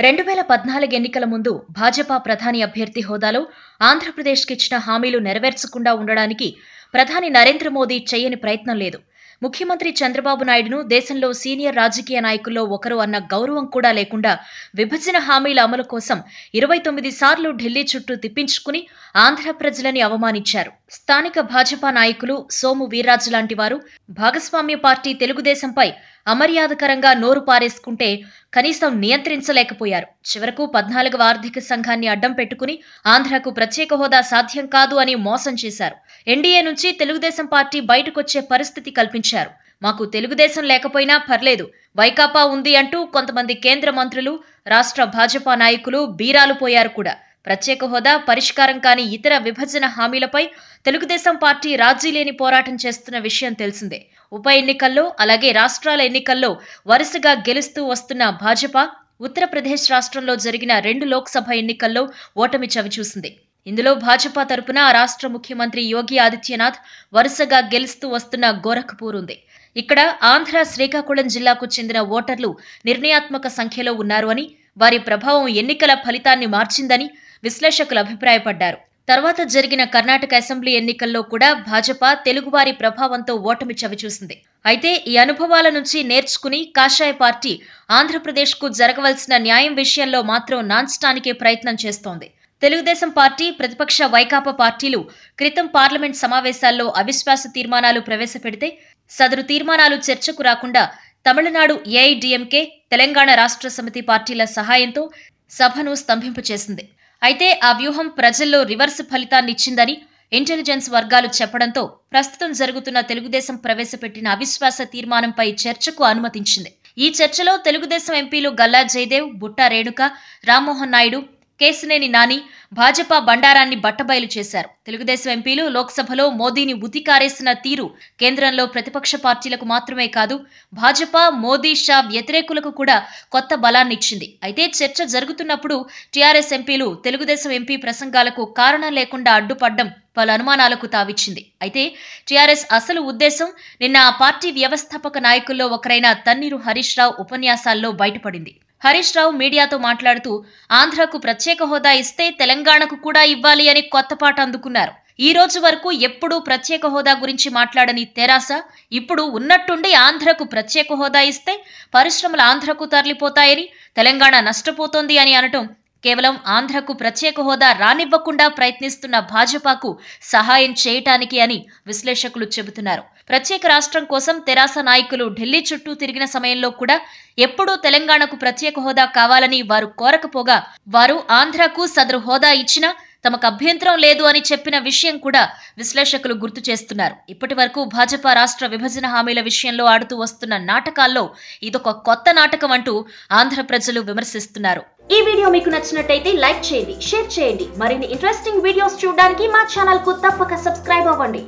2014 ఎన్నికల ముందు భాజపా ప్రధాని అభ్యర్థి హోదాలో ఆంధ్రప్రదేశ్కి ఇచ్చిన హామీలు నెరవేర్చకుండా ఉండడానికి ప్రధాని నరేంద్ర మోదీ చేయని ప్రయత్నం లేదు. ముఖ్యమంత్రి చంద్రబాబు నాయుడును దేశంలో సీనియర్ రాజకీయ నాయకుల్లో ఒకరు అన్న గౌరవం కూడా లేకుండా విభజన హామీల అమలు కోసం 29 సార్లు ఢిల్లీ చుట్టూ తిప్పించుకుని ఆంధ్ర ప్రజలని అవమానించారు. స్థానిక భాజపా నాయకులు సోము వీర్రాజు లాంటి వారు భాగస్వామ్య పార్టీ తెలుగుదేశంపై అమర్యాదకరంగా నోరు పారేసుకుంటే కనీసం నియంత్రించలేకపోయారు. చివరకు 14వ ఆర్థిక సంఘాన్ని అడ్డం పెట్టుకుని ఆంధ్రకు ప్రత్యేక హోదా సాధ్యం కాదు అని మోసం చేశారు. ఎన్డీఏ నుంచి తెలుగుదేశం పార్టీ బయటకొచ్చే పరిస్థితి కల్పించారు. మాకు తెలుగుదేశం లేకపోయినా పర్లేదు, వైకాపా ఉంది అంటూ కొంతమంది కేంద్ర మంత్రులు, రాష్ట్ర భాజపా నాయకులు బీరాలు పోయారు కూడా. ప్రత్యేక హోదా పరిష్కారం కాని ఇతర విభజన హామీలపై తెలుగుదేశం పార్టీ రాజీ లేని పోరాటం చేస్తున్న విషయం తెలిసిందే. ఉప ఎన్నికల్లో అలాగే రాష్ట్రాల ఎన్నికల్లో వరుసగా గెలుస్తూ వస్తున్న భాజపా ఉత్తరప్రదేశ్ రాష్ట్రంలో జరిగిన 2 లోక్సభ ఎన్నికల్లో ఓటమి చవిచూసింది. ఇందులో భాజపా తరపున రాష్ట్ర ముఖ్యమంత్రి యోగి ఆదిత్యనాథ్ వరుసగా గెలుస్తూ వస్తున్న గోరఖ్పూర్ ఉంది. ఇక్కడ ఆంధ్ర శ్రీకాకుళం జిల్లాకు చెందిన ఓటర్లు నిర్ణయాత్మక సంఖ్యలో ఉన్నారు అని, వారి ప్రభావం ఎన్నికల ఫలితాన్ని మార్చిందని విశ్లేషకులు అభిప్రాయపడ్డారు. తర్వాత జరిగిన కర్ణాటక అసెంబ్లీ ఎన్నికల్లో కూడా భాజపా తెలుగువారి ప్రభావంతో ఓటమి చవిచూసింది. అయితే ఈ అనుభవాల నుంచి నేర్చుకుని కాషాయ పార్టీ ఆంధ్రప్రదేశ్కు జరగవలసిన న్యాయం విషయంలో మాత్రం నాన్స్టానికే ప్రయత్నం చేస్తోంది. తెలుగుదేశం పార్టీ, ప్రతిపక్ష వైకాపా పార్టీలు క్రితం పార్లమెంట్ సమావేశాల్లో అవిశ్వాస తీర్మానాలు ప్రవేశపెడితే సదరు తీర్మానాలు చర్చకు రాకుండా తమిళనాడు ఏఐడీఎంకే, తెలంగాణ రాష్ట్ర సమితి పార్టీల సహాయంతో సభను స్తంభింపచేసింది. అయితే ఆ వ్యూహం ప్రజల్లో రివర్స్ ఫలితాన్నిచ్చిందని ఇంటెలిజెన్స్ వర్గాలు చెప్పడంతో ప్రస్తుతం జరుగుతున్న తెలుగుదేశం ప్రవేశపెట్టిన అవిశ్వాస తీర్మానంపై చర్చకు అనుమతించింది. ఈ చర్చలో తెలుగుదేశం ఎంపీలు గల్లా జయదేవ్, బుట్టా రేణుక, రామ్మోహన్ నాయుడు, కేశినేని నాని భాజపా బండారాన్ని బట్టబయలు చేశారు. తెలుగుదేశం ఎంపీలు లోక్సభలో మోదీని ఉతికారేసిన తీరు కేంద్రంలో ప్రతిపక్ష పార్టీలకు మాత్రమే కాదు, భాజపా, మోదీ, షా వ్యతిరేకులకు కూడా కొత్త బలాన్నిచ్చింది. అయితే చర్చ జరుగుతున్నప్పుడు టీఆర్ఎస్ ఎంపీలు తెలుగుదేశం ఎంపీ ప్రసంగాలకు కారణం లేకుండా అడ్డుపడ్డం పలు అనుమానాలకు తావిచ్చింది. అయితే టీఆర్ఎస్ అసలు ఉద్దేశం నిన్న ఆ పార్టీ వ్యవస్థాపక నాయకుల్లో ఒకరైన తన్నీరు హరీష్ రావు ఉపన్యాసాల్లో బయటపడింది. హరీష్ రావు మీడియాతో మాట్లాడుతూ ఆంధ్రకు ప్రత్యేక హోదా ఇస్తే తెలంగాణకు కూడా ఇవ్వాలి అని కొత్త పాట అందుకున్నారు. ఈ రోజు వరకు ఎప్పుడూ ప్రత్యేక హోదా గురించి మాట్లాడని తెరాస ఇప్పుడు ఉన్నట్టుండి ఆంధ్రకు ప్రత్యేక హోదా ఇస్తే పరిశ్రమలు ఆంధ్రకు తరలిపోతాయని, తెలంగాణ నష్టపోతోంది అని అనటం కేవలం ఆంధ్రకు ప్రత్యేక హోదా రానివ్వకుండా ప్రయత్నిస్తున్న భాజపాకు సహాయం చేయటానికి అని విశ్లేషకులు చెబుతున్నారు. ప్రత్యేక రాష్ట్రం కోసం తెరాస నాయకులు ఢిల్లీ చుట్టూ తిరిగిన సమయంలో కూడా ఎప్పుడూ తెలంగాణకు ప్రత్యేక హోదా కావాలని వారు కోరకపోగా వారు ఆంధ్రకు సదరు హోదా ఇచ్చినా తమకు అభ్యంతరం లేదు అని చెప్పిన విషయం కూడా విశ్లేషకులు గుర్తు చేస్తున్నారు. ఇప్పటి వరకు భాజపా రాష్ట్ర విభజన హామీల విషయంలో ఆడుతూ వస్తున్న నాటకాల్లో ఇదొక కొత్త నాటకం అంటూ ఆంధ్ర ప్రజలు విమర్శిస్తున్నారు. ఈ వీడియో మీకు నచ్చినట్టయితే లైక్ చేయండి, షేర్ చేయండి. మరిన్ని ఇంట్రెస్టింగ్ వీడియోస్ చూడడానికి మా ఛానల్ కు తప్పక సబ్స్క్రైబ్ అవ్వండి.